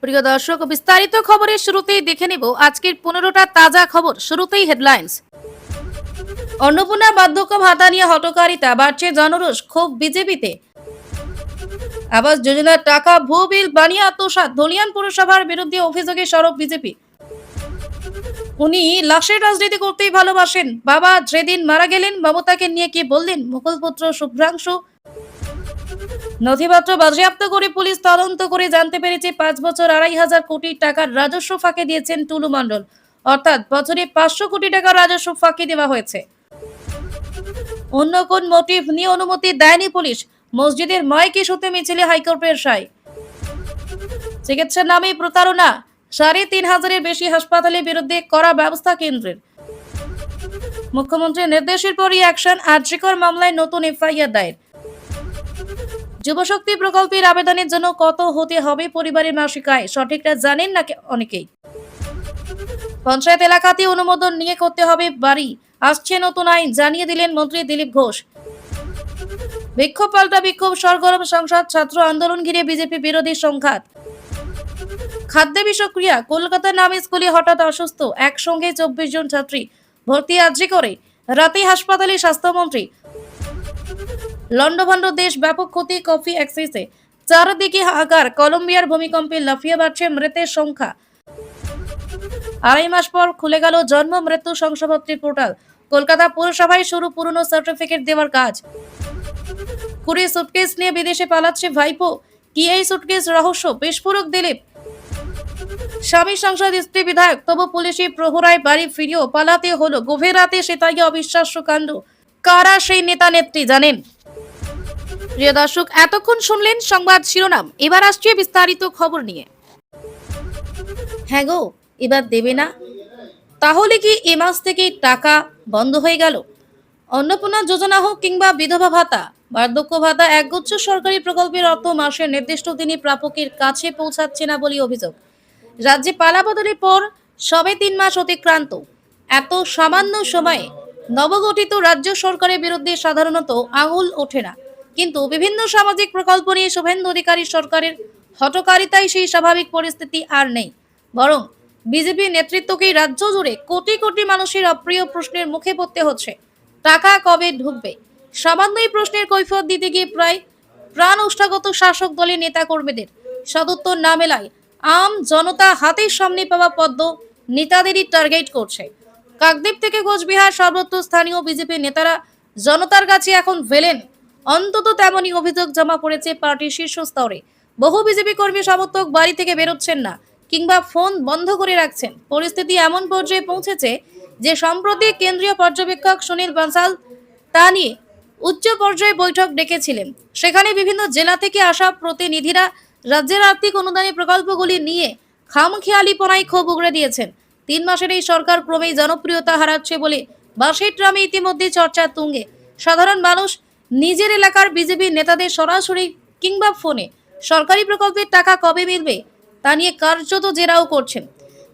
প্রিয় দর্শক, বিস্তারিত খবরের শুরুতেই দেখে নেব আজকের 15টা তাজা খবর। শুরুতেই হেডলাইন্স। অন্নপূর্ণা বার্ধক্য ভাতা নিয়ে হটকারিতা, বাড়ছে জনরোষ, ক্ষোভ বিজেপিতে। আবাস যোজনার টাকা ভুয়ো বিল বানিয়ে আত্মসাৎ, ধলিয়ান পুরসভার বিরুদ্ধে অভিযোগে সরব বিজেপি। উনি লাশের রাজনীতি করতেই ভালোবাসেন, বাবা যেদিন মারা গেলেন মমতাকে নিয়ে কি বললেন মুকুলপুত্র শুভ্রাংশু। নথিপত্র বাজেয়াপ্ত করে পুলিশ তদন্ত করে জানতে পেরেছে 5 বছর 2,500 কোটি টাকার রাজস্ব ফাঁকি দিয়েছেন টুলু মণ্ডল। অর্থাৎ বছরে 500 কোটি টাকার রাজস্ব ফাঁকি দেওয়া হয়েছে। অন্য কোন মোটিভ নিয়ে অনুমতি দেয়নি পুলিশ। মসজিদের মাইক ইস্যুতে মিছিলে হাইকোর্টের রায়। চিকিৎসার নামে প্রতারণা, 3,500-এর বেশি হাসপাতালের বিরুদ্ধে কড়া ব্যবস্থা কেন্দ্রের। মুখ্যমন্ত্রীর নির্দেশের পরই অ্যাকশন, আরজিকর মামলায় নতুন এফআইআর দায়ের। যুবশক্তি প্রকল্পের আবেদনের জন্য কত হতে হবে পরিবারের মাসিক আয়, সঠিকটা জানেন না অনেকেই। পঞ্চায়েত এলাকাতে অনুমোদন নিয়ে করতে হবে বাড়ি, আসছে নতুন আইন, জানিয়ে দিলেন মন্ত্রী দিলীপ ঘোষ। বিক্ষোভ পাল্টা বিক্ষোভ, সরগরম সংসদ, ছাত্র আন্দোলন ঘিরে বিজেপি বিরোধী সংঘাত। খাদ্য বিষক্রিয়া, কলকাতার নামে স্কুলে হঠাৎ অসুস্থ একসঙ্গে 24 জন ছাত্রী, ভর্তি আর্জি করে রাতে হাসপাতালে স্বাস্থ্যমন্ত্রী। লন্ডভন্ড দেশ, ব্যাপক ক্ষতি কফি এক্সিসে, চারদিকে হাহাকার, কলম্বিয়ার ভূমিকম্পে লাফিয়ে বাড়ছে মৃতের সংখ্যা। 2.5 মাস পর খুলে গেল জন্ম মৃত্যু শংসাপত্রের পোর্টাল। কলকাতা পুরসভায় শুরু পুরনো সার্টিফিকেট দেওয়ার কাজ। কুড়ি সুটকেস নিয়ে বিদেশে পালাচ্ছে ভাইপো, কি এই সুটকেস রহস্য, বিস্ফোরক দিলীপ। স্বামী সংসদ, স্ত্রী বিধায়ক, তবু পুলিশি প্রহরায় বাড়ি ফিরিয়েও পালাতে হলো। গভীর রাতে সেটাই অবিশ্বাস্য কাণ্ড। কারা সেই নেতা নেত্রী জানেন? প্রিয় দর্শক, এতক্ষণ শুনলেন সংবাদ শিরোনাম, এবার আসছে বিস্তারিত খবর নিয়ে। হ্যাঁ গো, এবার দেবে না? তাহলে কি এ মাস থেকে টাকা বন্ধ হয়ে গেল? অন্নপূর্ণা যোজনা হোক কিংবা বিধবা ভাতা, বার্ধক্য ভাতা, একগুচ্ছ সরকারি প্রকল্পের অর্থ মাসের নির্দিষ্ট দিনে প্রাপকের কাছে পৌঁছাচ্ছে না বলে অভিযোগ। রাজ্যে পালা বদলের পর সবে 3 মাস অতিক্রান্ত। এত সামান্য সময়ে নবগঠিত রাজ্য সরকারের বিরুদ্ধে সাধারণত আঙুল ওঠে না, কিন্তু বিভিন্ন সামাজিক প্রকল্প নিয়ে শুভেন্দু অধিকারী সরকারের হঠকারিতায় সেই স্বাভাবিক পরিস্থিতি আর নেই। বরং বিজেপি নেতৃত্বকেই রাজ্য জুড়ে কোটি কোটি মানুষের অপ্রিয় প্রশ্নের মুখে পড়তে হচ্ছে। টাকা কবে ঢুকবে? সামান্যই প্রশ্নের কৈফিয়ত দিতে গিয়ে প্রায় প্রাণ উষ্ঠাগত শাসক দলের নেতা কর্মীদের সদুত্তর না মেলায় আম জনতা হাতের সামনে পাওয়া পদ্ম নেতাদেরই টার্গেট করছে। কাকদ্বীপ থেকে কোচবিহার সর্বত্র স্থানীয় বিজেপি নেতারা জনতার কাছে এখন ভেলেন। অন্তত তেমনই অভিযোগ জমা পড়েছে পার্টির শীর্ষ স্তরে। বহু বিজেপি কর্মী সমর্থক বাড়ি থেকে বেরোচ্ছেন না কিংবা ফোন বন্ধ করে রাখছেন। পরিস্থিতি এমন পর্যায়ে পৌঁছেছে যে সম্প্রতি কেন্দ্রীয় পর্যবেক্ষক সুনীল বানসাল তা নিয়ে উচ্চ পর্যায়ে বৈঠক ডেকেছিলেন। সেখানে বিভিন্ন জেলা থেকে আসা প্রতিনিধিরা রাজ্যের আর্থিক অনুদানী প্রকল্পগুলি নিয়ে খামখেয়ালিপনায় ক্ষোভ উগড়ে দিয়েছেন। 3 মাসের এই সরকার ক্রমেই জনপ্রিয়তা হারাচ্ছে বলে বাসের ট্রামে ইতিমধ্যে চর্চা তুঙ্গে। সাধারণ মানুষ নিজের এলাকার বিজেপি নেতাদের সরাসরি কিংবা ফোনে সরকারি প্রকল্পের টাকা কবে মিলবে তা নিয়ে কার্যত জেরাও করছেন।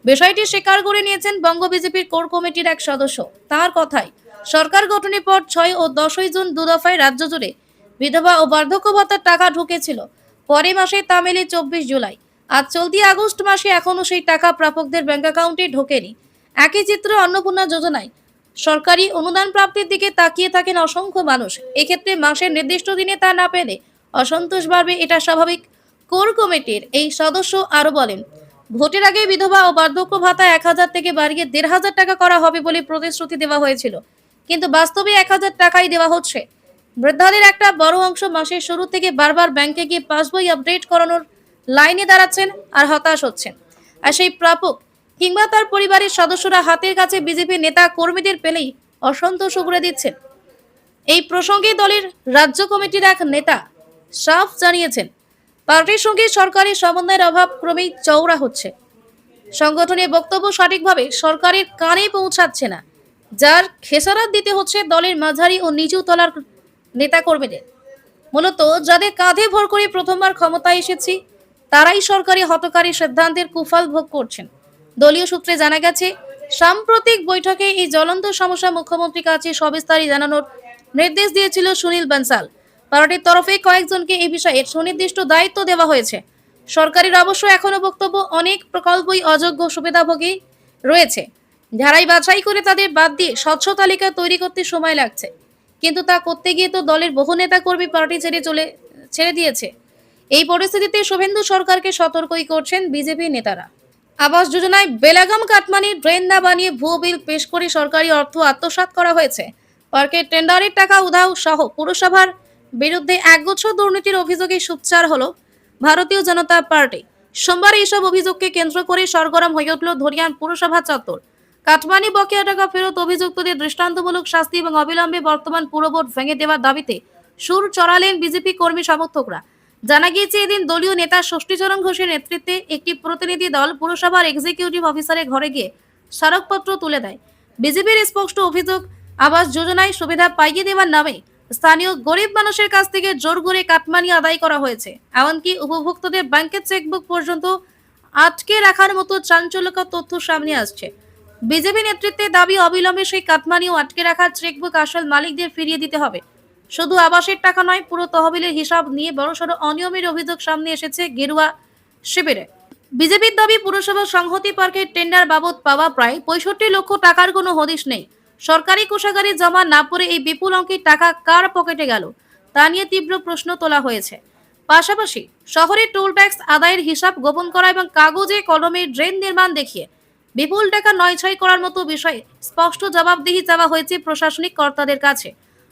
বিষয়টি স্বীকার করে নিয়েছেন বঙ্গ বিজেপির কোর কমিটির এক সদস্য। তার কথায়, সরকার গঠনের পর 6 ও 10 জুন 2 দফায় রাজ্য জুড়ে বিধবা ও বার্ধক্য ভাতার টাকা ঢুকেছিল। পরের মাসে তা মেলে 24 জুলাই। আজ চলতি আগস্ট মাসে এখনো সেই টাকা প্রাপকদের ব্যাংক অ্যাকাউন্টে ঢোকেনি। একই চিত্র অন্নপূর্ণা যোজনায়। সরকারি অনুদান প্রাপ্তির দিকে তাকিয়ে থাকেন অসংখ্য মানুষ। এক্ষেত্রে মাসের নির্দিষ্ট দিনে তা না পেলে অসন্তোষ বাড়বে, এটা স্বাভাবিক। কোর কমিটির এই সদস্য আরো বলেন, ভোটের আগে বিধবা ও বার্ধক্য ভাতা 1,000 থেকে বাড়িয়ে 1,500 টাকা করা হবে বলে প্রতিশ্রুতি দেওয়া হয়েছিল, কিন্তু বাস্তবে 1,000 টাকাই দেওয়া হচ্ছে। বৃদ্ধাদের একটা বড় অংশ মাসের শুরু থেকে বারবার ব্যাংকে গিয়ে পাসবই আপডেট করানোর লাইনে দাঁড়াচ্ছেন আর হতাশ হচ্ছেন। আর সেই প্রাপক কিংবা তার পরিবারের সদস্যরা হাতের কাছে বিজেপি নেতা কর্মীদের পেলেই অসন্তোষ উগড়ে দিচ্ছেন। এই প্রসঙ্গে দলের রাজ্য কমিটির এক নেতা সাফ জানিয়েছেন, পার্টির সঙ্গে সরকারি সমন্বয়ের অভাব ক্রমেই চওড়া হচ্ছে। সংগঠনের বক্তব্য সঠিকভাবে সরকারের কানে পৌঁছাচ্ছে না, যার খেসারত দিতে হচ্ছে দলের মাঝারি ও নিচু তলার নেতা কর্মীদের। মূলত যাদের কাঁধে ভর করে প্রথমবার ক্ষমতায় এসেছি তারাই সরকারি হতকারী সিদ্ধান্তের কুফল ভোগ করছেন। দলীয় সূত্রে জানা গেছে, সাম্প্রতিক বৈঠকে এই জ্বলন্ত সমস্যা মুখ্যমন্ত্রীর কাছে সবিস্তারে জানানোর নির্দেশ দিয়েছিল সুনীল বানসাল। পার্টির তরফে কয়েকজনকে এই বিষয়ে সুনির্দিষ্ট দায়িত্ব দেওয়া হয়েছে। সরকারের অবশ্য এখনো বক্তব্য, অনেক প্রকল্পই অযোগ্য সুবিধাভোগী রয়েছে, যারাই বাছাই করে তাদের বাদ দিয়ে স্বচ্ছ তালিকা তৈরি করতে সময় লাগছে। কিন্তু তা করতে গিয়ে তো দলের বহু নেতা কর্মী পার্টি ছেড়ে দিয়েছে। এই পরিস্থিতিতে শুভেন্দু সরকারকে সতর্কই করছেন বিজেপি নেতারা। আবাস যোজনায় বেলাগাম কাটমানি ড্রেন না বানিয়ে ভুয়ো বিল পেশ করে সরকারি অর্থ আত্মসাৎ করা হয়েছে। পার্কের টেন্ডারের টাকা উধাও সহ পুরসভার বিরুদ্ধে একগুচ্ছ দুর্নীতির অভিযোগে সোচ্চার হলো ভারতীয় জনতা পার্টি। সোমবার এইসব অভিযোগকে কেন্দ্র করে সরগরম হয়ে উঠল ধরিয়ান পুরসভা চত্বর। কাটমানি বকেয়া টাকা ফেরত, অভিযুক্তদের দৃষ্টান্তমূলক শাস্তি এবং অবিলম্বে বর্তমান পুরবোর্ড ভেঙে দেওয়ার দাবিতে সুর চড়ালেন বিজেপি কর্মী সমর্থকরা। জানা গিয়েছে, এদিন দলীয় নেতা ষষ্ঠীচরণ ঘোষের নেতৃত্বে একটি প্রতিনিধি দল পুরসভার এক্সিকিউটিভ অফিসারের ঘরে গিয়ে স্মারকপত্র তুলে দেয়। বিজেপির স্পষ্ট অভিযোগ, আবাস যোজনায় সুবিধা পাইয়ে দেওয়ার নামে স্থানীয় গরিব মানুষের কাছ থেকে জোর করে কাটমানি আদায় করা হয়েছে। এমনকি উপভোক্তাদের ব্যাংকের চেকবুক পর্যন্ত আটকে রাখার মতো চাঞ্চল্যকর তথ্য সামনে আসছে। বিজেপি নেতৃত্বের দাবি, অবিলম্বে সেই কাটমানি ও আটকে রাখা চেকবুক আসল মালিকদের ফিরিয়ে দিতে হবে। শুধু আবাসের টাকা নয়, পুরো তহবিলের হিসাব নিয়ে বড়সড় অনিয়মের অভিযোগ সামনে এসেছে গেরুয়া শিবিরে। বিজেপির দাবি, পুরসভা সংহতি পার্কের টেন্ডার বাবদ পাওয়া প্রায় 65 লক্ষ টাকার কোনো হদিশ নেই। সরকারি কোষাগারে জমা না পড়ে এই বিপুল অঙ্কের টাকা কার পকেটে গেল তা নিয়ে তীব্র প্রশ্ন তোলা হয়েছে। পাশাপাশি শহরে টোল ট্যাক্স আদায়ের হিসাব গোপন করা এবং কাগজে কলমে ড্রেন নির্মাণ দেখিয়ে বিপুল টাকা নয়ছয় করার মতো বিষয়ে স্পষ্ট জবাবদিহি চাওয়া হয়েছে প্রশাসনিক কর্তাদের কাছে।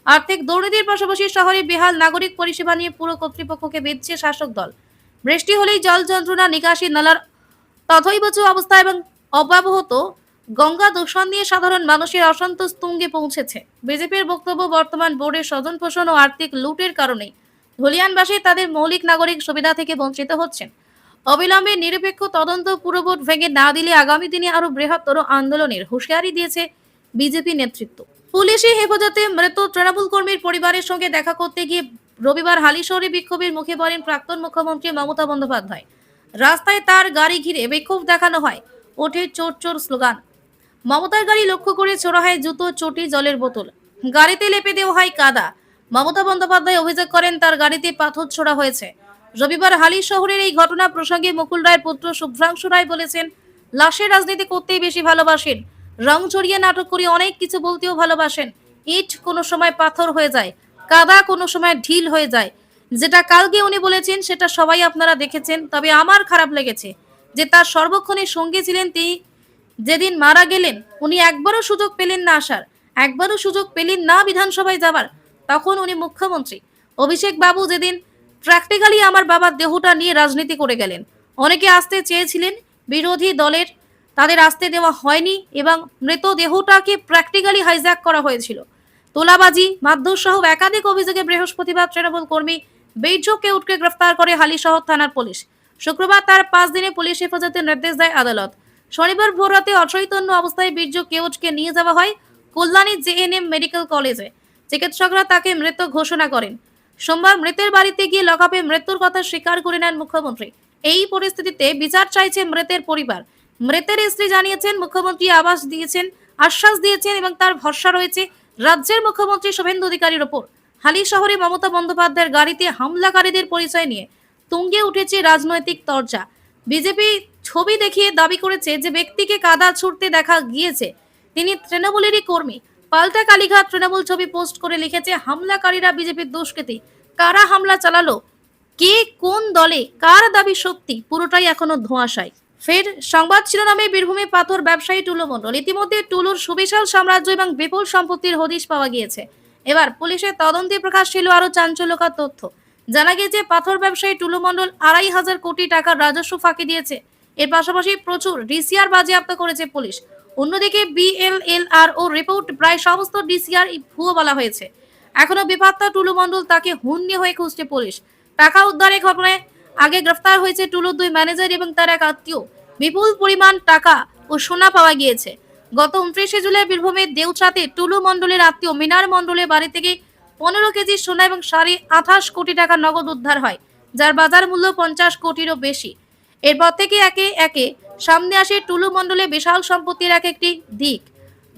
আর্থিক দুর্নীতির পাশাপাশি শহরে বেহাল নাগরিক পরিষেবা নিয়ে পুরো কর্তৃপক্ষকে বেঁধছে শাসক দল। বৃষ্টি হলেই জল যন্ত্রণা, নিকাশি নালার তথৈবচ অবস্থা এবং অব্যবহত গঙ্গা দূষণ নিয়ে সাধারণ মানুষের অসন্তোষ তুঙ্গে পৌঁছেছে। বিজেপির বক্তব্য, বর্তমান বোর্ডের স্বজন পোষণ ও আর্থিক লুটের কারণে ধুলিয়ানবাসী তাদের মৌলিক নাগরিক সুবিধা থেকে বঞ্চিত হচ্ছেন। অবিলম্বে নিরপেক্ষ তদন্ত পুরবোর্ড ভেঙে না দিলে আগামী দিনে আরো বৃহত্তর আন্দোলনের হুঁশিয়ারি দিয়েছে বিজেপি নেতৃত্ব। পুলিশি হেফাজতে মৃত তৃণমূল কর্মীর পরিবারের সঙ্গে দেখা করতে গিয়ে রবিবার হালিশহরে বিক্ষোভের মুখে পড়েন প্রাক্তন মুখ্যমন্ত্রী মমতা বন্দ্যোপাধ্যায়। রাস্তায় তার গাড়ি ঘিরে বিক্ষোভ দেখানো হয়, ওঠে চোর চোর স্লোগান। মমতার গাড়ি লক্ষ্য করে ছোড়া হয় জুতো, চটি, জলের বোতল। গাড়িতে লেপে দেওয়া হয় কাদা। মমতা বন্দ্যোপাধ্যায় অভিযোগ করেন তার গাড়িতে পাথর ছোড়া হয়েছে। রবিবার হালি শহরের এই ঘটনা প্রসঙ্গে মুকুল রায়ের পুত্র শুভ্রাংশু রায় বলেছেন, লাশের রাজনীতি করতেই বেশি ভালোবাসেন, রং চড়িয়ে নাটক করে অনেক কিছু বলতেও ভালোবাসেন। ইট কোনো সময় পাথর হয়ে যায়, কাদা কোনো সময় ঢিল হয়ে যায়। যেটা কালকে উনি বলেছেন সেটা সবাই আপনারা দেখেছেন। তবে আমার খারাপ লেগেছে যে তার সর্বক্ষণের সঙ্গী ছিলেন তিনি। যেদিন মারা গেলেন উনি একবারও সুযোগ পেলেন না আসার, একবারও সুযোগ পেলেন না বিধানসভায় যাবার। তখন উনি মুখ্যমন্ত্রী। অভিষেক বাবু যেদিন প্র্যাকটিক্যালি আমার বাবার দেহটা নিয়ে রাজনীতি করে গেলেন। অনেকে আসতে চেয়েছিলেন বিরোধী দলের, তাদের আসতে দেওয়া হয়নি এবং মৃতদেহটাকে প্র্যাকটিক্যালি হাইজ্যাক করা হয়েছিল। তোলাবাজি, মারধর সহ একাধিক অভিযোগে বৃহস্পতিবার তৃণমূল কর্মী বৈঠক কেউটকে গ্রেফতার করে হালিশহর থানার পুলিশ। শুক্রবার তার 5 দিনে পুলিশ হেফাজতের নির্দেশ দেয় আদালত। শনিবার ভোররাতে অচৈতন্য অবস্থায় বীর্য কেউটকে নিয়ে যাওয়া হয় কল্যাণী জেএনএম মেডিকেল কলেজে। চিকিৎসকরা তাকে মৃত ঘোষণা করেন। সোমবার মৃতের বাড়িতে গিয়ে লকআপে মৃত্যুর কথা স্বীকার করে নেন মুখ্যমন্ত্রী। এই পরিস্থিতিতে বিচার চাইছে মৃতের পরিবার। মৃতের স্ত্রী জানিয়েছেন, মুখ্যমন্ত্রী আশ্বাস দিয়েছেন এবং তার ভরসা রয়েছে রাজ্যের মুখ্যমন্ত্রী শুভেন্দু অধিকারীর ওপর। হালি শহরে মমতা বন্দ্যোপাধ্যায়ের গাড়িতে হামলাকারীদের পরিচয় নিয়ে তুঙ্গে উঠেছে রাজনৈতিক তরজা। বিজেপি ছবি দেখিয়ে দাবি করেছে যে ব্যক্তিকে কাদা ছুড়তে দেখা গিয়েছে তিনি তৃণমূলেরই কর্মী। পাল্টা কালীঘাট তৃণমূল ছবি পোস্ট করে লিখেছে, হামলাকারীরা বিজেপির দুষ্কৃতী। কারা হামলা চালালো, কে কোন দলে, কার দাবি সত্যি, পুরোটাই এখনো ধোঁয়াশায়। ফের সংবাদ শিরোনামে বীরভূমে পাথর ব্যবসায়ী টুলু মণ্ডল। ইতিমধ্যে টুলুর সুবিশাল সাম্রাজ্য এবং বিপুল সম্পত্তির হদিশ পাওয়া গিয়েছে। এবার পুলিশের তদন্তে প্রকাশ ছিল আরো চাঞ্চল্যকর তথ্য। জানা গিয়েছে, পাথর ব্যবসায়ী টুলু মণ্ডল 2,500 কোটি টাকার রাজস্ব ফাঁকি দিয়েছে। এর পাশাপাশি প্রচুর ডিসিআর বাজেয়াপ্ত করেছে পুলিশ। অন্যদিকে বিএলএলআর ও রিপোর্ট প্রায় সমস্ত ডিসিআর ভুয়ো বলা হয়েছে। এখনো বেপাত্তা টুলু মণ্ডল, তাকে হুন্নি হয়ে খুঁজছে পুলিশ। টাকা উদ্ধারের ঘটনায় আগে গ্রেফতার হয়েছে টুলুর 2 ম্যানেজার এবং তার এক আত্মীয়। বিপুল পরিমাণ টাকা ও সোনা পাওয়া গিয়েছে। গত 29শে জুলাই বীরভূমের দেউচাতে টুলু মণ্ডলের আত্মীয় মিনার মণ্ডলের বাড়ি থেকে 15 কেজি সোনা এবং 28.5 কোটি টাকা নগদ উদ্ধার হয়, যার বাজার মূল্য 50 কোটিরও বেশি। এরপর থেকে একে একে সামনে আসে টুলু মণ্ডলের বিশাল সম্পত্তির এক একটি দিক।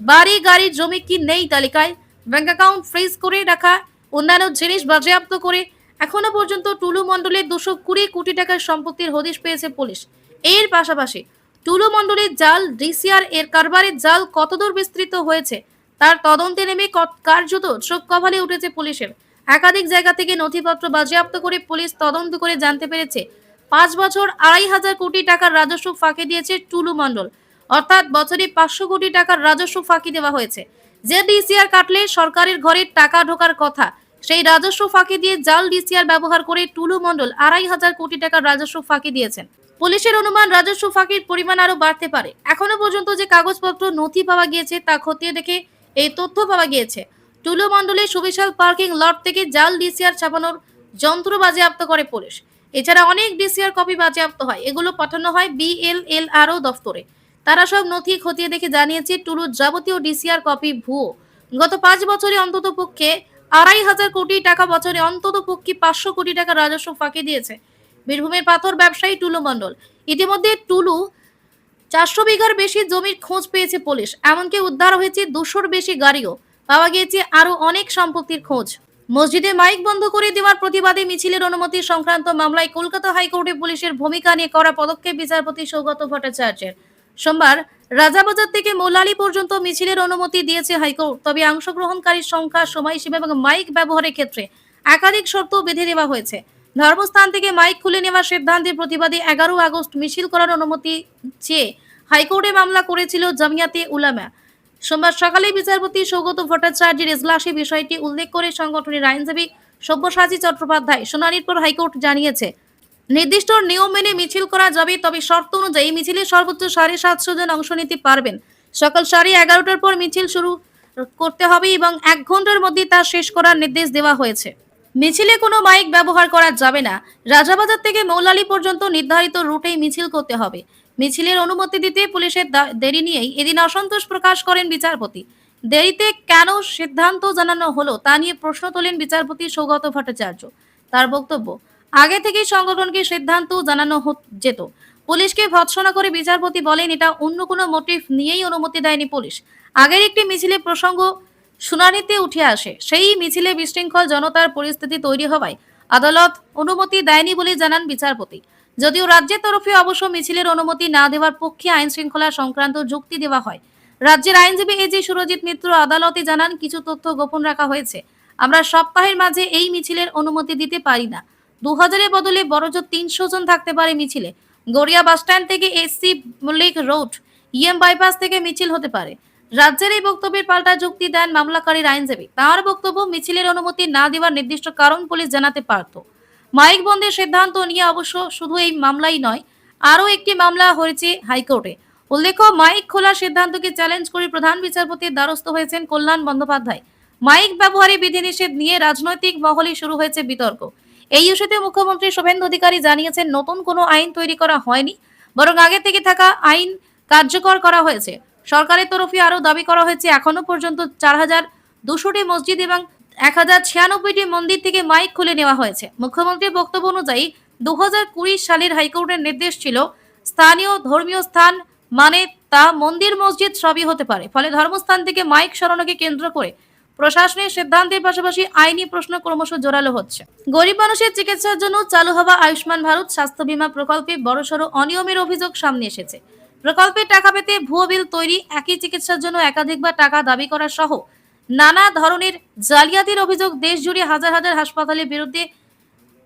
বাড়ি, গাড়ি, জমি কি নেই তালিকায়, ব্যাংক অ্যাকাউন্ট ফ্রিজ করে রাখা, অন্যান্য জিনিস বাজেয়াপ্ত করে এখনো পর্যন্ত টুলু মণ্ডলের 220 কোটি টাকার সম্পত্তির হদিশ পেয়েছে পুলিশ। এর পাশাপাশি টুলু মণ্ডলের জাল ডিসিআর এর কারবারের জাল কতদূর বিস্তৃত হয়েছে তার তদন্তে নেমে কার্যত চোখ কপালে উঠেছে পুলিশের। একাধিক জায়গা থেকে নথিপত্র বাজেয়াপ্ত করে পুলিশ তদন্ত করে জানতে পেরেছে 5 বছর 2,500 কোটি টাকার রাজস্ব ফাঁকি দিয়েছে টুলু মণ্ডল। অর্থাৎ বছরে 500 কোটি টাকার রাজস্ব ফাঁকি দেওয়া হয়েছে। যে ডিসিআর কাটলে সরকারের ঘরে টাকা ঢোকার কথা, সেই রাজস্ব ফাঁকি দিয়ে জাল ডিসিআর ব্যবহার করে টুলু মণ্ডল 2,500 কোটি টাকার রাজস্ব ফাঁকি দিয়েছেন। পুলিশের অনুমান রাজস্ব ফাঁকির পরিমাণ আরো বাড়তে পারে। এখনো পর্যন্ত যে কাগজপত্র নথি পাওয়া গিয়েছে তা খতিয়ে দেখে এই তথ্য পাওয়া গিয়েছে। টুলু মণ্ডলের সুবিশাল পার্কিং লট থেকে জাল ডিসিআর ছাপানোর যন্ত্র বাজেয়াপ্ত করে পুলিশ। এছাড়া অনেক ডিসিআর কপি বাজেয়াপ্ত হয়, এগুলো পাঠানো হয় বিএলএলআরও দফতরে। তারা সব নথি খতিয়ে দেখে জানিয়েছে টুলুর যাবতীয় ডিসিআর কপি ভুয়ো। গত 5 বছরে অন্তত পক্ষে 2,500 কোটি টাকা, বছরে অন্তত পক্ষে 500 কোটি টাকা রাজস্ব ফাঁকি দিয়েছে বীরভূমের পাথর ব্যবসায়ী টুলু মণ্ডল। ইতিমধ্যে টুলু 400 বিঘার বেশি জমির খোঁজ পেয়েছে পুলিশ। এমনকি উদ্ধার হয়েছে 200-র বেশি গাড়িও। পাওয়া গিয়েছে আরো অনেক সম্পত্তির খোঁজ। মসজিদে মাইক বন্ধ করে দেওয়ার প্রতিবাদে মিছিলের অনুমতি সংক্রান্ত মামলায় কলকাতা হাইকোর্টে পুলিশের ভূমিকা নিয়ে করা পদক্ষেপ বিচারপতি সৌগত ভট্টাচার্যের। সোমবার রাজাবাজার থেকে মৌলালি পর্যন্ত মিছিলের অনুমতি দিয়েছে হাইকোর্ট। তবে অংশগ্রহণকারীর সংখ্যা, সময়সীমা এবং মাইক ব্যবহারের ক্ষেত্রে একাধিক শর্ত বেঁধে দেওয়া হয়েছে। ধর্মস্থান থেকে মাইক খুলে নেওয়ার সিদ্ধান্তের প্রতিবাদে 11 আগস্ট মিছিল করার অনুমতি চেয়ে হাইকোর্টে মামলা করেছিল জামিয়াতে উলামা। সোমবার সকালে বিচারপতি সৌগত ভট্টাচার্যের এজলাসে বিষয়টি উল্লেখ করে সংগঠনের আইনজীবী সব্যসাচী চট্টোপাধ্যায় শুনানির পর হাইকোর্ট জানিয়েছে, নির্দিষ্ট নিয়ম মেনে মিছিল করা যাবে, তবে শর্ত অনুযায়ী মিছিলে সর্বোচ্চ 750 জন অংশ নিতে পারবেন। সকাল 11:30টার পর মিছিল শুরু করতে হবে এবং 1 ঘন্টার মধ্যে তা শেষ করার নির্দেশ দেওয়া হয়েছে। মিছিলে কোনো মাইক ব্যবহার করা যাবে না। রাজাবাজার থেকে মৌলালি পর্যন্ত নির্ধারিত রুটেই মিছিল করতে হবে। মিছিলের অনুমতি দিতে পুলিশের দেরি নিয়েই এদিন অসন্তোষ প্রকাশ করেন বিচারপতি। দেরিতে কেন সিদ্ধান্ত জানানো হলো তা নিয়ে প্রশ্ন তোলেন বিচারপতি সৌগত ভট্টাচার্য। তার বক্তব্য, আগে থেকেই সংগঠনকে সিদ্ধান্ত জানানো যেত। পুলিশকে ভৎসনা করে বিচারপতি বলেন, এটা অন্য কোনো মোটিভ নিয়েই অনুমতি দেয়নি পুলিশ। আগের একটি মিছিলের প্রসঙ্গ শুনানিতে উঠে আসে। সেই মিছিলে বিশৃঙ্খল জনতার পরিস্থিতি তৈরি হওয়ায় আদালত অনুমতি দেয়নি বলে জানান বিচারপতি। যদিও রাজ্যের তরফে অবশ্য মিছিলের অনুমতি না দেওয়ার পক্ষে আইন শৃঙ্খলা সংক্রান্ত যুক্তি দেওয়া হয়। রাজ্যের আইনজীবী এজি সুরজিৎ মিত্র আদালতে জানান, কিছু তথ্য গোপন রাখা হয়েছে। আমরা সপ্তাহের মাঝে এই মিছিলের অনুমতি দিতে পারি না। 2000-এর বদলে বড়জোর 300 জন থাকতে পারে মিছিলে। গড়িয়া বাসস্ট্যান্ড থেকে SC Mallick road, EM bypass থেকে মিছিল হতে পারে। রাজ্যের এই বক্তব্যের পাল্টা যুক্তি দেন মামলাকারীর আইনজীবী। তাঁর বক্তব্য, মিছিলের অনুমতি না দেওয়ার নির্দিষ্ট কারণ পুলিশ জানাতে পারত। মাইক বন্ধের সিদ্ধান্ত নিয়ে অবশ্য শুধু এই মামলাই নয়, আরও একটি মামলা হয়েছে হাইকোর্টে। উল্লেখ্য, মাইক খোলার সিদ্ধান্তকে চ্যালেঞ্জ করে প্রধান বিচারপতির দ্বারস্থ হয়েছেন কল্যাণ বন্দ্যোপাধ্যায়। মাইক ব্যবহারে বিধিনিষেধ নিয়ে রাজনৈতিক মহলে শুরু হয়েছে বিতর্ক। এই ইস্যুতে মুখ্যমন্ত্রী শুভেন্দু অধিকারী জানিয়েছেন, নতুন কোনো আইন তৈরি করা হয়নি, বরং আগে থেকে থাকা আইন কার্যকর করা হয়েছে। সরকারের তরফে আরও দাবি করা হয়েছে, এখনো পর্যন্ত 4,200টি মসজিদ এবং 1,096টি মন্দির থেকে মাইক খুলে নেওয়া হয়েছে। মুখ্যমন্ত্রীর বক্তব্য অনুযায়ী 2020 সালের হাইকোর্টের নির্দেশ ছিল, স্থানীয় ধর্মীয় স্থান মানে তা মন্দির মসজিদ সবই হতে পারে। ফলে ধর্মস্থান থেকে মাইক সরানোকে কেন্দ্র করে প্রশাসনের সিদ্ধান্তের পাশাপাশি আইনি প্রশ্ন ক্রমশ জোরালো হচ্ছে। গরিব মানুষের চিকিৎসার জন্য চালু হওয়া আয়ুষ্মান ভারত স্বাস্থ্য বীমা প্রকল্পে বড়সড় অনিয়মের অভিযোগ সামনে এসেছে। প্রকল্পের টাকা পেতে ভুয়ো বিল তৈরি, একই চিকিৎসার জন্য একাধিকবার টাকা দাবি করা সহ নানা ধরনের জালিয়াতির অভিযোগ দেশ জুড়ে হাজার হাজার হাসপাতালের বিরুদ্ধে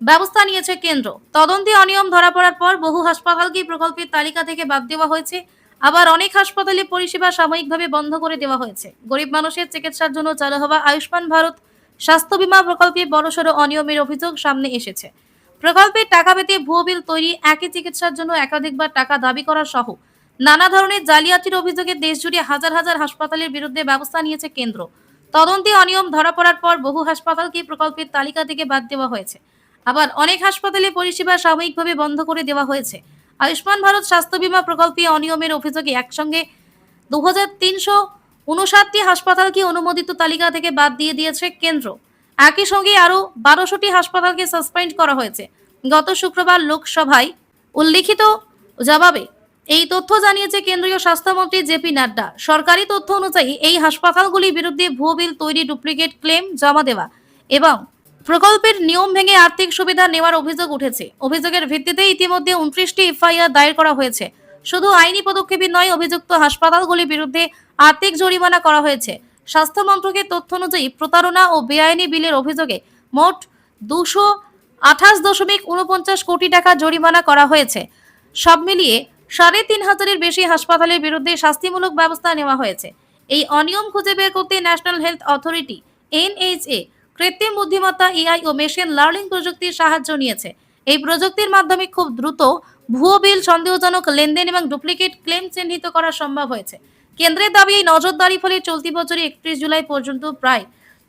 ব্যবস্থা নিয়েছে কেন্দ্র। তদন্তে অনিয়ম ধরা পড়ার পর বহু হাসপাতালকে প্রকল্পের তালিকা থেকে বাদ দেওয়া হয়েছে। আবার অনেক হাসপাতালে পরিষেবা সাময়িকভাবে বন্ধ করে দেওয়া হয়েছে। গরিব মানুষের চিকিৎসার জন্য চালু হওয়া আয়ুষ্মান ভারত স্বাস্থ্য বীমা প্রকল্পে বড়সড় অনিয়মের অভিযোগ সামনে এসেছে। প্রকল্পের টাকা পেতে ভুয়ো বিল তৈরি, একই চিকিৎসার জন্য একাধিকবার টাকা দাবি করা সহ নানা ধরনের জালিয়াতির অভিযোগে দেশজুড়ে হাজার হাজার হাসপাতালের বিরুদ্ধে ব্যবস্থা নিয়েছে কেন্দ্র। তদন্তে অনিয়ম ধরা পড়ার পর বহু হাসপাতালকে প্রকল্পের তালিকা থেকে বাদ দেওয়া হয়েছে। আবার অনেক হাসপাতালে পরিষেবা সাময়িকভাবে বন্ধ করে দেওয়া হয়েছে। আয়ুষ্মান ভারত স্বাস্থ্য বীমা প্রকল্পে অনিয়মের অভিযোগে একসঙ্গে 2,359টি হাসপাতালকে অনুমোদিত তালিকা থেকে বাদ দিয়ে দিয়েছে কেন্দ্র। একই সঙ্গে আরও 1200টি হাসপাতালকে সাসপেন্ড করা হয়েছে। গত শুক্রবার লোকসভায় উল্লিখিত জবাবে এই তথ্য জানিয়েছে কেন্দ্রীয় স্বাস্থ্যমন্ত্রী জেপি নাড্ডা। সরকারি তথ্য অনুযায়ী এই হাসপাতালগুলির বিরুদ্ধে ভুয়ো বিল তৈরি, ডুপ্লিকেট ক্লেম জমা দেওয়া এবং প্রকল্পের নিয়ম ভেঙে আর্থিক সুবিধা নেওয়ার অভিযোগ উঠেছে। অভিযোগের ভিত্তিতে ইতিমধ্যে 29টি এফআইআর দায়ের করা হয়েছে। শুধু আইনি পদক্ষেপই নয়, অভিযুক্ত হাসপাতালগুলির বিরুদ্ধে আর্থিক জরিমানা করা হয়েছে। স্বাস্থ্য মন্ত্রকের তথ্য অনুযায়ী প্রতারণা ও বেআইনি বিলের অভিযোগে মোট 228.49 কোটি টাকা জরিমানা করা হয়েছে। সব মিলিয়ে 3,500-এর বেশি হাসপাতালের বিরুদ্ধে শাস্তিমূলক ব্যবস্থা নেওয়া হয়েছে। এই অনিয়ম খুঁজে বের করতে ন্যাশনাল হেলথ অথরিটি এনএইচএ কৃত্রিম বুদ্ধিমত্তা এআই ও মেশিন লার্নিং প্রযুক্তির সাহায্য নিয়েছে। এই প্রযুক্তির মাধ্যমে খুব দ্রুত ভুয়ো বিল, সন্দেহজনক লেনদেন এবং ডুপ্লিকেট ক্লেম চিহ্নিত করা সম্ভব হয়েছে। কেন্দ্রের দাবি, এই নজরদারি ফলে চলতি বছরে 31 জুলাই পর্যন্ত প্রায়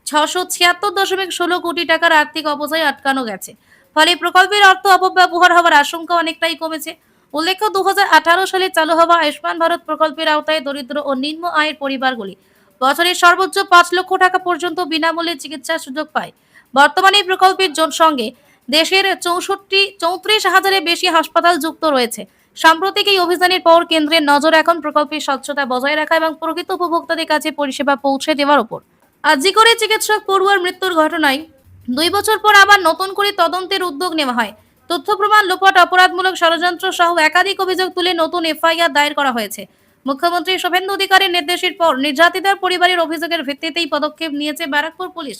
676.16 কোটি টাকার আর্থিক অপচয় আটকানো গেছে। ফলে প্রকল্পের অর্থ অপব্যবহার হওয়ার আশঙ্কা অনেকটাই কমেছে। উল্লেখ্য, 2018 সালে চালু হওয়া আয়ুষ্মান ভারত প্রকল্পের আওতায় দরিদ্র ও নিম্ন আয়ের পরিবারগুলি বছরে সর্বোচ্চ 5 লক্ষ টাকা পর্যন্ত বিনামূল্যে চিকিৎসার সুযোগ পায়। বর্তমানে এই প্রকল্পের সঙ্গে দেশের 34,000-এর বেশি হাসপাতাল যুক্ত রয়েছে। সাম্প্রতিক এই অভিযানের পর কেন্দ্রের নজর এখন প্রকল্পের স্বচ্ছতা বজায় রাখা এবং প্রকৃত উপভোক্তাদের কাছে পরিষেবা পৌঁছে দেওয়ার উপর। আরজি করে চিকিৎসক পড়ুয়ার মৃত্যুর ঘটনায় 2 বছর পর আবার নতুন করে তদন্তের উদ্যোগ নেওয়া হয়। তথ্য প্রমাণ লোপাট, অপরাধমূলক ষড়যন্ত্র সহ একাধিক অভিযোগ তুলে নতুন এফআইআর দায়ের করা হয়েছে। মুখ্যমন্ত্রী শুভেন্দু অধিকারীর নির্দেশের পর নির্যাতিতার পরিবারের অভিযোগের ভিত্তিতেই পদক্ষেপ নিয়েছে ব্যারাকপুর পুলিশ।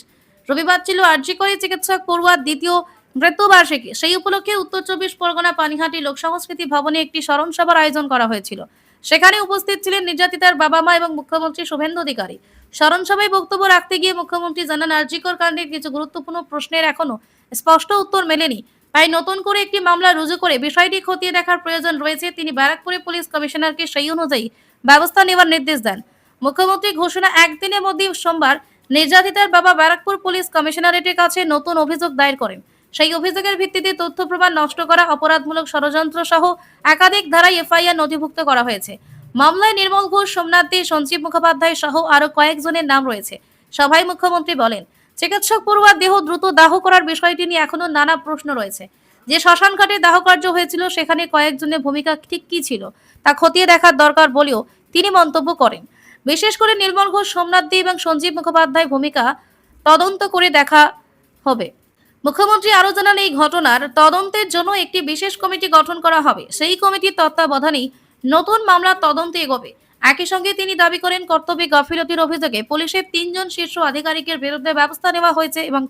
রবিবার ছিল আরজি করে চিকিৎসক পড়ুয়ার দ্বিতীয় মৃত্যুবার্ষিকী। সেই উপলক্ষে উত্তর 24 পরগনা পানিহাটি লোকসংস্কৃতি ভবনে একটি স্মরণ সভার আয়োজন করা হয়েছিল। সেখানে উপস্থিত ছিলেন নির্যাতিতার বাবা মা এবং মুখ্যমন্ত্রী শুভেন্দু অধিকারী। স্মরণ সভায় বক্তব্য রাখতে গিয়ে মুখ্যমন্ত্রী জানান, আরজিকর কাণ্ডের কিছু গুরুত্বপূর্ণ প্রশ্নের এখনো স্পষ্ট উত্তর মেলেনি। তাই নতুন করে একটি মামলা রুজু করে বিষয়টি খতিয়ে দেখার প্রয়োজন রয়েছে। তিনি ব্যারাকপুরে পুলিশ কমিশনারকে সেই অনুযায়ী ব্যবস্থা নেওয়ার নির্দেশ দেন। মুখ্যমন্ত্রী ঘোষণা, একদিনের মধ্যে সোমবার নির্যাতিতার বাবা ব্যারাকপুর পুলিশ কমিশনারেটের কাছে নতুন অভিযোগ দায়ের করেন। সেই অভিযোগের ভিত্তিতে তথ্য প্রমাণ নষ্ট করা, অপরাধমূলক ষড়যন্ত্র সহ একাধিক ধারায় এফআইআর নথিভুক্ত করা হয়েছে। মামলায় নির্মল ঘোষ, সোমনাথ দে, সঞ্জীব মুখোপাধ্যায় সহ আরো কয়েকজনের নাম রয়েছে। সভায় মুখ্যমন্ত্রী বলেন, চিকিৎসক পড়ুয়ার দেহ দ্রুত দাহ করার বিষয়টি নিয়ে এখনো নানা প্রশ্ন রয়েছে। যে শ্মশান ঘাটে দাহ কার্য হয়েছিল সেখানে কয়েকজনের ভূমিকা ঠিক কি ছিল তা খতিয়ে দেখার দরকার বলেও তিনি মন্তব্য করেন। বিশেষ করে নির্মল ঘোষ, সোমনাথ দে এবং সঞ্জীব মুখোপাধ্যায় ভূমিকা তদন্ত করে দেখা হবে। মুখ্যমন্ত্রী আরো জানান, এই ঘটনার তদন্তের জন্য একটি বিশেষ কমিটি গঠন করা হবে। সেই কমিটির তত্ত্বাবধানেই নতুন মামলার তদন্ত এগোবে। একই সঙ্গে তিনি দাবি করেন, কর্তব্যে গাফিলতির অভিযোগে পুলিশের 3 জন শীর্ষ আধিকারিকের বিরুদ্ধে ব্যবস্থা নেওয়া হয়েছে এবং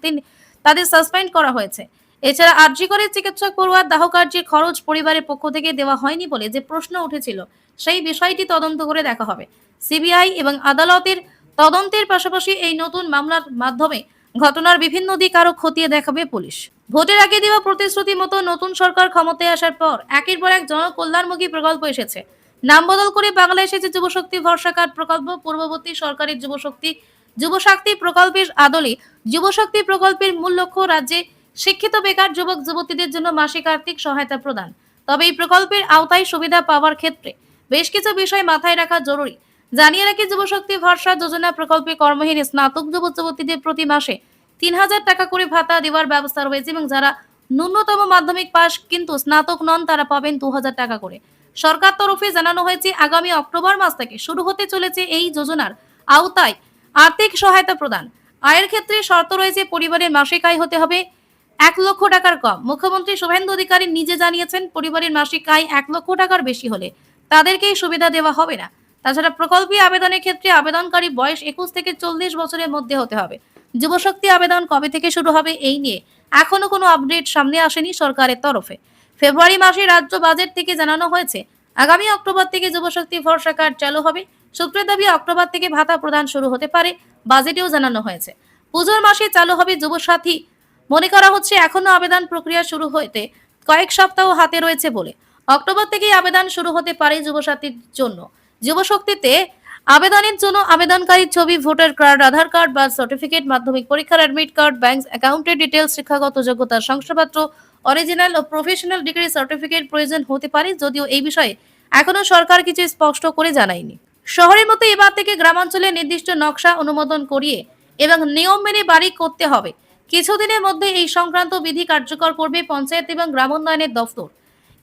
তাদের সাসপেন্ড করা হয়েছে। এছাড়া আরজি করে চিকিৎসক পড়ুয়ার দাহ কার্যের খরচ পরিবারের পক্ষ থেকে দেওয়া হয়নি বলে যে প্রশ্ন উঠেছিল, সেই বিষয়টি তদন্ত করে দেখা হবে। সিবিআই এবং আদালতের তদন্তের পাশাপাশি এই নতুন মামলার মাধ্যমে ঘটনার বিভিন্ন দিক আরো খতিয়ে দেখাবে পুলিশ। ভোটের আগে দেওয়া প্রতিশ্রুতি মতো নতুন সরকার ক্ষমতায় আসার পর একের পর এক জনকল্যাণমুখী প্রকল্প এসেছে। নাম বদল করে বাংলা এসেছে যুবশক্তি ভরসা কার্ড প্রকল্প। পূর্ববর্তী সরকারের যুবশক্তি প্রকল্পের আদলে যুবশক্তি প্রকল্পের মূল লক্ষ্য রাজ্যে শিক্ষিত বেকার যুবক যুবতীদের জন্য মাসিক আর্থিক সহায়তা প্রদান। তবে এই প্রকল্পের আওতায় সুবিধা পাওয়ার ক্ষেত্রে বেশ কিছু বিষয় মাথায় রাখা জরুরি। জানিয়ে রাখি, যুবশক্তি ভরসা যোজনা প্রকল্পে কর্মহীন স্নাতক যুবক যুবতীদের প্রতি মাসে 3,000 টাকা করে ভাতা দেওয়ার ব্যবস্থা রয়েছে এবং যারা ন্যূনতম মাধ্যমিক পাস কিন্তু স্নাতক নন তারা পাবেন 2,000 টাকা করে। সরকার তরফে জানানো হয়েছে, আগামী অক্টোবর মাস থেকে শুরু হতে চলেছে এই যোজনার আওতায় আর্থিক সহায়তা প্রদান। আয়ের ক্ষেত্রে শর্ত রয়েছে, পরিবারের মাসিক আয় হতে হবে 1 লক্ষ টাকার কম। মুখ্যমন্ত্রী শুভেন্দু অধিকারী নিজে জানিয়েছেন, পরিবারের মাসিক আয় 1 লক্ষ টাকার বেশি হলে তাদেরকেই সুবিধা দেওয়া হবে না। তাছাড়া প্রকল্পে আবেদনের ক্ষেত্রে আবেদনকারী বয়স 21 থেকে 40 বছরের মধ্যে হতে হবে। যুবশক্তি আবেদন কবে থেকে শুরু হবে এই নিয়ে এখনো কোনো আপডেট সামনে আসেনি সরকারের তরফে। ফেব্রুয়ারি মাসে রাজ্য বাজেট থেকে জানানো হয়েছে, আগামী অক্টোবর থেকে যুবশক্তি ভরসা কার্ড চালু হবে। সূত্রের দাবি, অক্টোবর থেকে ভাতা প্রদান শুরু হতে পারে। বাজেটেও জানানো হয়েছে পুজোর মাসে চালু হবে যুবসাথী। মনে করা হচ্ছে এখনো আবেদন প্রক্রিয়া শুরু হতে কয়েক সপ্তাহ হাতে রয়েছে বলে অক্টোবর থেকেই আবেদন শুরু হতে পারে যুবসাথীর জন্য। যুবশক্তিতে আবেদনের জন্য আবেদনকারীর ছবি, ভোটার কার্ড, আধার কার্ড, বার্থ সার্টিফিকেট, মাধ্যমিক পরীক্ষার অ্যাডমিট কার্ড, ব্যাংক অ্যাকাউন্টের ডিটেলস, শিক্ষাগত যোগ্যতার শংসাপত্র, অরিজিনাল ও প্রফেশনাল ডিগ্রি সার্টিফিকেট প্রয়োজন হতে পারে। যদিও এই বিষয়ে এখনো সরকার কিছু স্পষ্ট করে জানায়নি। শহরের মতো এবার থেকে গ্রামাঞ্চলে নির্দিষ্ট নকশা অনুমোদন করিয়ে এবং নিয়ম মেনে বাড়ি করতে হবে। কিছুদিনের মধ্যে এই সংক্রান্ত বিধি কার্যকর করবে পঞ্চায়েত এবং গ্রামোন্নয়নের দফতর।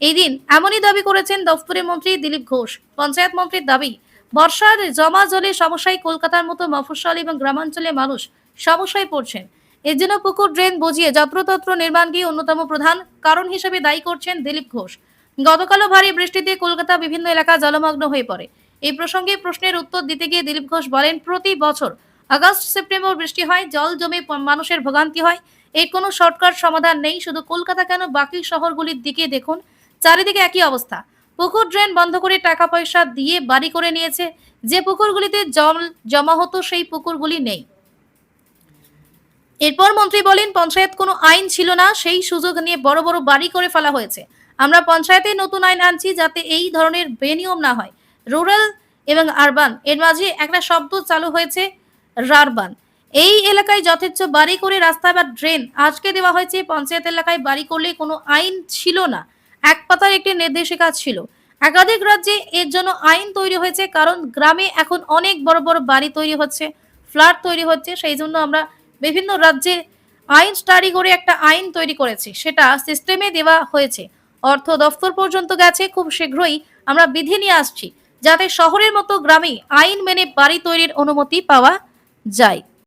এই দিন এমনই দাবি করেছেন দফতরের মন্ত্রী দিলীপ ঘোষ। পঞ্চায়েত মন্ত্রীর দাবি, বর্ষার জমা জলের সমস্যায় কলকাতার মতো মফস্বল এবং গ্রামাঞ্চলে মানুষ সমস্যায় পড়ছেন। এর জন্য পুকুর ড্রেন বুঝিয়ে যত্রতত্র নির্মাণকে অন্যতম প্রধান কারণ হিসেবে দায়ী করছেন দিলীপ ঘোষ। গতকালও ভারী বৃষ্টিতে কলকাতা বিভিন্ন এলাকা জলমগ্ন হয়ে পড়ে। এই প্রসঙ্গে প্রশ্নের উত্তর দিতে গিয়ে দিলীপ ঘোষ বলেন, প্রতি বছর আগস্ট সেপ্টেম্বর বৃষ্টি হয়, জল জমে মানুষের ভোগান্তি হয়। এর কোনো শর্টকাট সমাধান নেই। শুধু কলকাতা কেন, বাকি শহরগুলির দিকে দেখুন, চারিদিকে একই অবস্থা। পুকুর ড্রেন বন্ধ করে টাকা পয়সা দিয়ে বাড়ি করে নিয়েছে। যে পুকুরগুলিতে জল জমা হতো সেই পুকুরগুলি নেই। এরপর মন্ত্রী বলেন, পঞ্চায়েত কোনো আইন ছিল না, সেই সুযোগ নিয়ে বড় বড় বাড়ি করে ফেলা হয়েছে। আমরা পঞ্চায়েতে নতুন আইন আনছি যাতে এই ধরনের বেনিয়ম না হয়। রুরাল এবং আরবান এর মাঝে একটা শব্দ চালু হয়েছে, রারবান। এই এলাকায় যথেচ্ছ বাড়ি করে রাস্তা বা ড্রেন আজকে দেওয়া হয়েছে। পঞ্চায়েত এলাকায় বাড়ি করলে কোনো আইন ছিল না, এক পাতার একটি নির্দেশিকা ছিল। একাধিক রাজ্যে এর জন্য আইন তৈরি হয়েছে, কারণ গ্রামে এখন অনেক বড় বড় বাড়ি তৈরি হচ্ছে, ফ্ল্যাট তৈরি হচ্ছে। সেই জন্য আমরা বিভিন্ন রাজ্যে আইন স্টাডি করে একটা আইন তৈরি করেছি, সেটা সিস্টেমে দেওয়া হয়েছে, অর্থ দপ্তর পর্যন্ত গেছে। খুব শীঘ্রই আমরা বিধি নিয়ে আসছি যাতে শহরের মতো গ্রামে আইন মেনে বাড়ি তৈরির অনুমতি পাওয়া যায়।